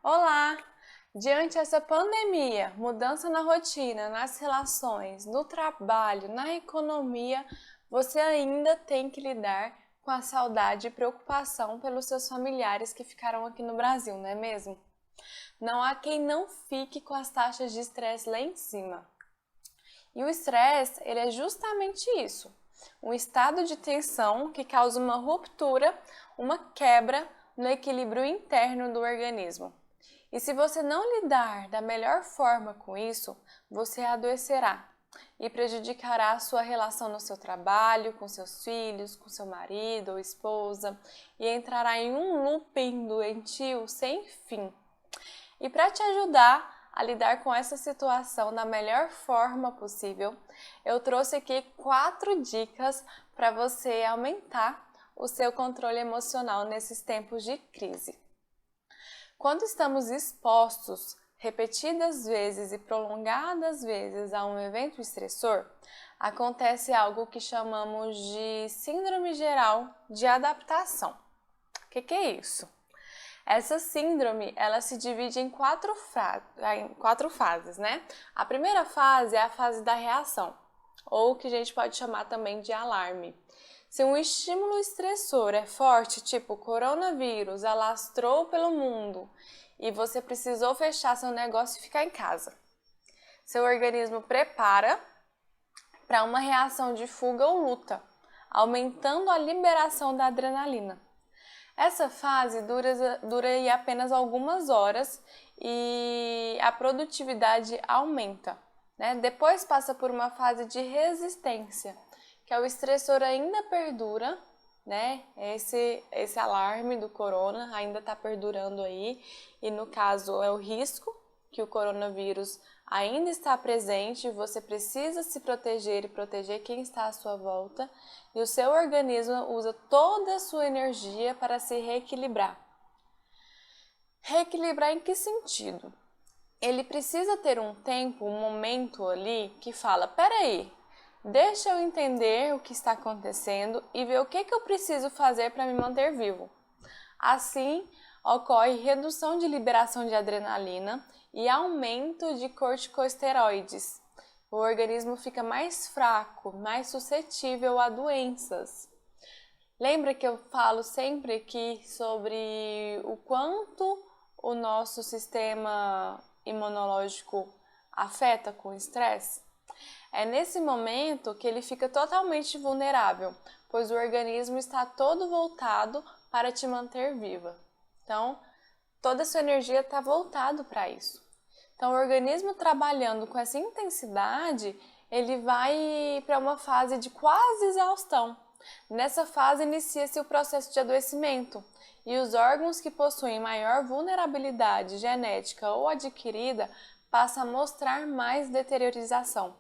Olá! Diante dessa pandemia, mudança na rotina, nas relações, no trabalho, na economia, você ainda tem que lidar com a saudade e preocupação pelos seus familiares que ficaram aqui no Brasil, não é mesmo? Não há quem não fique com as taxas de estresse lá em cima. E o estresse, ele é justamente isso, um estado de tensão que causa uma ruptura, uma quebra no equilíbrio interno do organismo. E se você não lidar da melhor forma com isso, você adoecerá e prejudicará a sua relação no seu trabalho, com seus filhos, com seu marido ou esposa e entrará em um looping doentio sem fim. E para te ajudar a lidar com essa situação da melhor forma possível, eu trouxe aqui 4 dicas para você aumentar o seu controle emocional nesses tempos de crise. Quando estamos expostos repetidas vezes e prolongadas vezes a um evento estressor, acontece algo que chamamos de síndrome geral de adaptação. O que é isso? Essa síndrome, ela se divide em quatro fases, né? A primeira fase é a fase da reação, ou que a gente pode chamar também de alarme. Se um estímulo estressor é forte, tipo coronavírus, alastrou pelo mundo e você precisou fechar seu negócio e ficar em casa, seu organismo prepara para uma reação de fuga ou luta, aumentando a liberação da adrenalina. Essa fase dura aí apenas algumas horas e a produtividade aumenta, né? Depois passa por uma fase de resistência, que é o estressor ainda perdura, né? Esse alarme do corona ainda está perdurando aí, e no caso é o risco que o coronavírus ainda está presente, você precisa se proteger e proteger quem está à sua volta, e o seu organismo usa toda a sua energia para se reequilibrar. Reequilibrar em que sentido? Ele precisa ter um tempo, um momento ali que fala, peraí, deixa eu entender o que está acontecendo e ver o que eu preciso fazer para me manter vivo. Assim, ocorre redução de liberação de adrenalina e aumento de corticosteroides. O organismo fica mais fraco, mais suscetível a doenças. Lembra que eu falo sempre aqui sobre o quanto o nosso sistema imunológico afeta com o estresse? É nesse momento que ele fica totalmente vulnerável, pois o organismo está todo voltado para te manter viva. Então, toda a sua energia está voltada para isso. Então, o organismo trabalhando com essa intensidade, ele vai para uma fase de quase exaustão. Nessa fase, inicia-se o processo de adoecimento e os órgãos que possuem maior vulnerabilidade genética ou adquirida passam a mostrar mais deteriorização.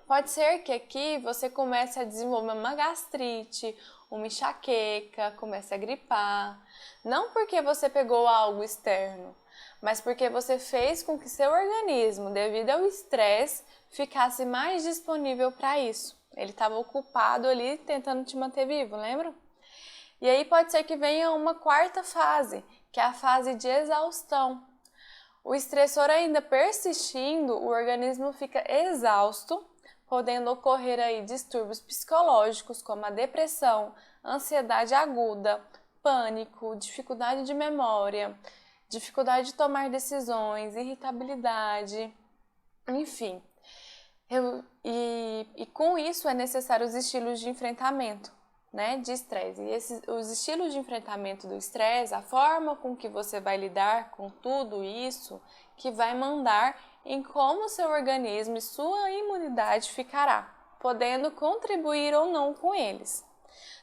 Pode ser que aqui você comece a desenvolver uma gastrite, uma enxaqueca, comece a gripar. Não porque você pegou algo externo, mas porque você fez com que seu organismo, devido ao estresse, ficasse mais disponível para isso. Ele estava ocupado ali tentando te manter vivo, lembra? E aí pode ser que venha uma quarta fase, que é a fase de exaustão. O estressor ainda persistindo, o organismo fica exausto, podendo ocorrer aí distúrbios psicológicos como a depressão, ansiedade aguda, pânico, dificuldade de memória, dificuldade de tomar decisões, irritabilidade, enfim. E com isso é necessário os estilos de enfrentamento, né, de estresse. E os estilos de enfrentamento do estresse, a forma com que você vai lidar com tudo isso, que vai mandar em como seu organismo e sua imunidade ficará, podendo contribuir ou não com eles.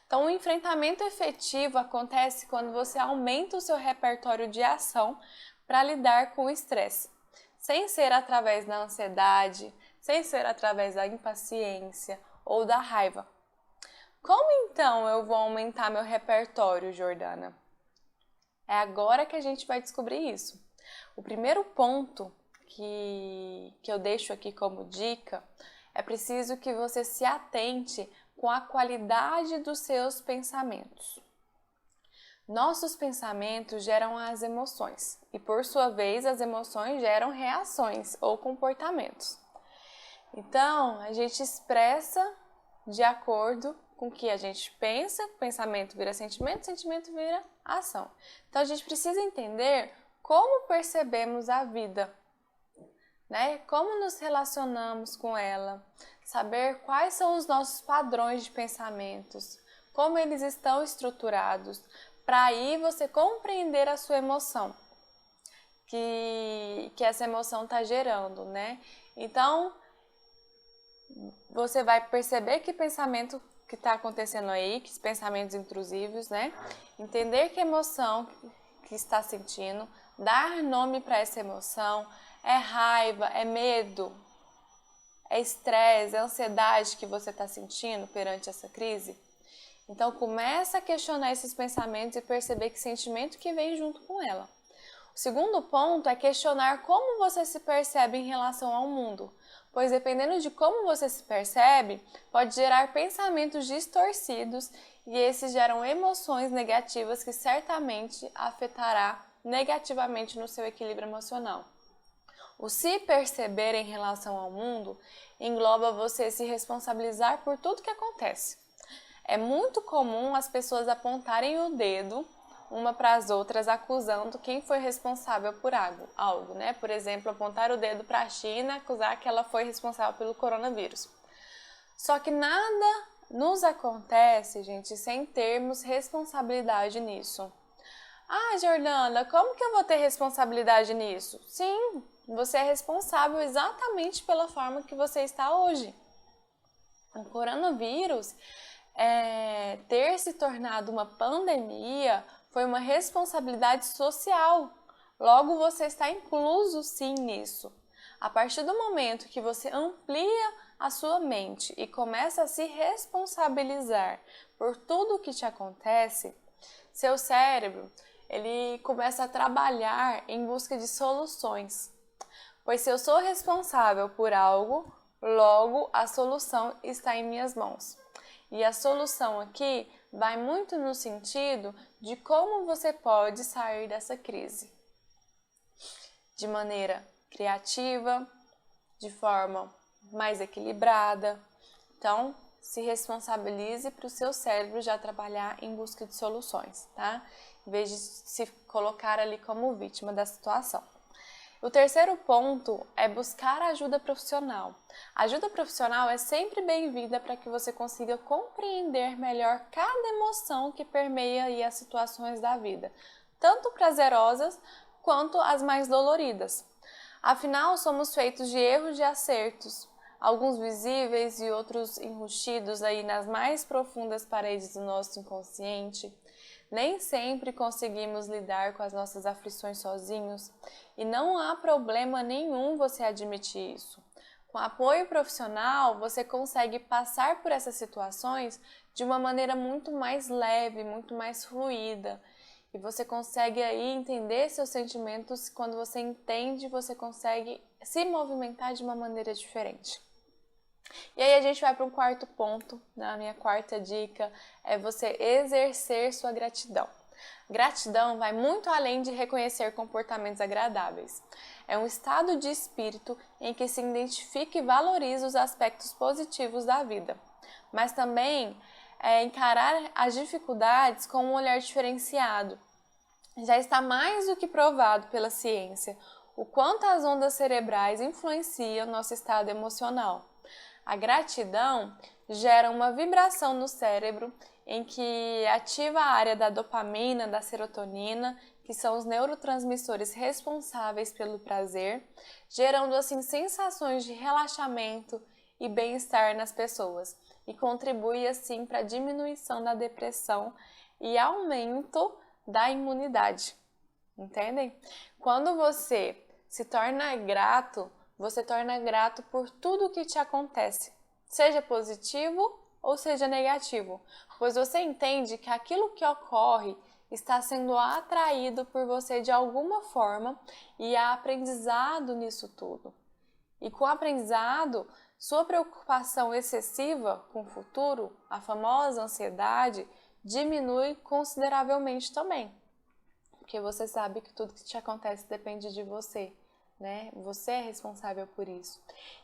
Então, o enfrentamento efetivo acontece quando você aumenta o seu repertório de ação para lidar com o estresse, sem ser através da ansiedade, sem ser através da impaciência ou da raiva. Como então eu vou aumentar meu repertório, Jordana? É agora que a gente vai descobrir isso. O primeiro ponto que eu deixo aqui como dica é preciso que você se atente com a qualidade dos seus pensamentos. Nossos pensamentos geram as emoções e, por sua vez, as emoções geram reações ou comportamentos. Então, a gente expressa de acordo com o que a gente pensa, pensamento vira sentimento, sentimento vira ação. Então, a gente precisa entender como percebemos a vida, né? Como nos relacionamos com ela, saber quais são os nossos padrões de pensamentos, como eles estão estruturados, para aí você compreender a sua emoção, que essa emoção está gerando, né? Então, você vai perceber que pensamento que está acontecendo aí, que pensamentos intrusivos, né? Entender que emoção que está sentindo, dar nome para essa emoção, é raiva, é medo, é estresse, é ansiedade que você está sentindo perante essa crise. Então, começa a questionar esses pensamentos e perceber que sentimento que vem junto com ela. O segundo ponto é questionar como você se percebe em relação ao mundo, pois dependendo de como você se percebe, pode gerar pensamentos distorcidos e esses geram emoções negativas que certamente afetará negativamente no seu equilíbrio emocional. O se perceber em relação ao mundo engloba você se responsabilizar por tudo que acontece. É muito comum as pessoas apontarem o dedo uma para as outras, acusando quem foi responsável por algo, né? Por exemplo, apontar o dedo para a China, acusar que ela foi responsável pelo coronavírus. Só que nada nos acontece, gente, sem termos responsabilidade nisso. Ah, Jordana, como que eu vou ter responsabilidade nisso? Sim, você é responsável exatamente pela forma que você está hoje. O coronavírus, ter se tornado uma pandemia foi uma responsabilidade social. Logo, você está incluso sim nisso. A partir do momento que você amplia a sua mente e começa a se responsabilizar por tudo o que te acontece, seu cérebro ele começa a trabalhar em busca de soluções. Pois se eu sou responsável por algo, logo a solução está em minhas mãos. E a solução aqui vai muito no sentido de como você pode sair dessa crise. De maneira criativa, de forma mais equilibrada. Então, se responsabilize para o seu cérebro já trabalhar em busca de soluções, tá? Em vez de se colocar ali como vítima da situação. O terceiro ponto é buscar ajuda profissional. A ajuda profissional é sempre bem-vinda para que você consiga compreender melhor cada emoção que permeia aí as situações da vida, tanto prazerosas quanto as mais doloridas. Afinal, somos feitos de erros e acertos, alguns visíveis e outros enrustidos aí nas mais profundas paredes do nosso inconsciente. Nem sempre conseguimos lidar com as nossas aflições sozinhos e não há problema nenhum você admitir isso. Com apoio profissional, você consegue passar por essas situações de uma maneira muito mais leve, muito mais fluida. E você consegue aí entender seus sentimentos. Quando você entende, você consegue se movimentar de uma maneira diferente. E aí a gente vai para um quarto ponto, a minha quarta dica é você exercer sua gratidão. Gratidão vai muito além de reconhecer comportamentos agradáveis. É um estado de espírito em que se identifica e valoriza os aspectos positivos da vida, mas também encarar as dificuldades com um olhar diferenciado. Já está mais do que provado pela ciência o quanto as ondas cerebrais influenciam nosso estado emocional. A gratidão gera uma vibração no cérebro em que ativa a área da dopamina, da serotonina, que são os neurotransmissores responsáveis pelo prazer, gerando assim sensações de relaxamento e bem-estar nas pessoas e contribui assim para a diminuição da depressão e aumento da imunidade. Entendem? Quando você se torna grato, você torna grato por tudo o que te acontece, seja positivo ou seja negativo, pois você entende que aquilo que ocorre está sendo atraído por você de alguma forma e há aprendizado nisso tudo. E com o aprendizado, sua preocupação excessiva com o futuro, a famosa ansiedade, diminui consideravelmente também. Porque você sabe que tudo que te acontece depende de você, né? Você é responsável por isso.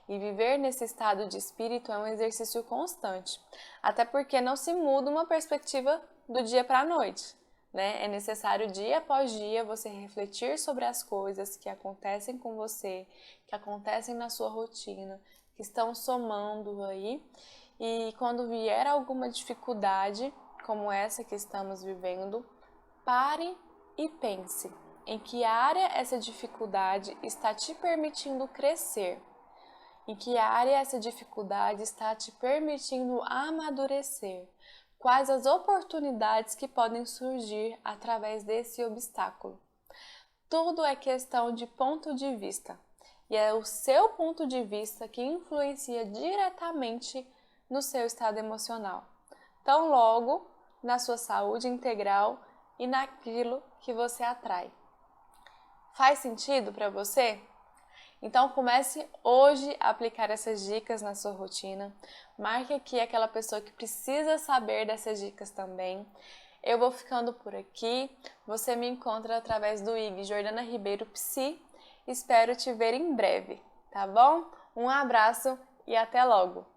E viver nesse estado de espírito é um exercício constante. Até porque não se muda uma perspectiva do dia para a noite, né? É necessário dia após dia você refletir sobre as coisas que acontecem com você, que acontecem na sua rotina, que estão somando aí. E quando vier alguma dificuldade, como essa que estamos vivendo, pare e pense em que área essa dificuldade está te permitindo crescer, em que área essa dificuldade está te permitindo amadurecer, quais as oportunidades que podem surgir através desse obstáculo. Tudo é questão de ponto de vista, e é o seu ponto de vista que influencia diretamente no seu estado emocional. Tão logo na sua saúde integral e naquilo que você atrai. Faz sentido para você? Então comece hoje a aplicar essas dicas na sua rotina. Marque aqui aquela pessoa que precisa saber dessas dicas também. Eu vou ficando por aqui. Você me encontra através do IG Jordana Ribeiro Psi. Espero te ver em breve, tá bom? Um abraço e até logo!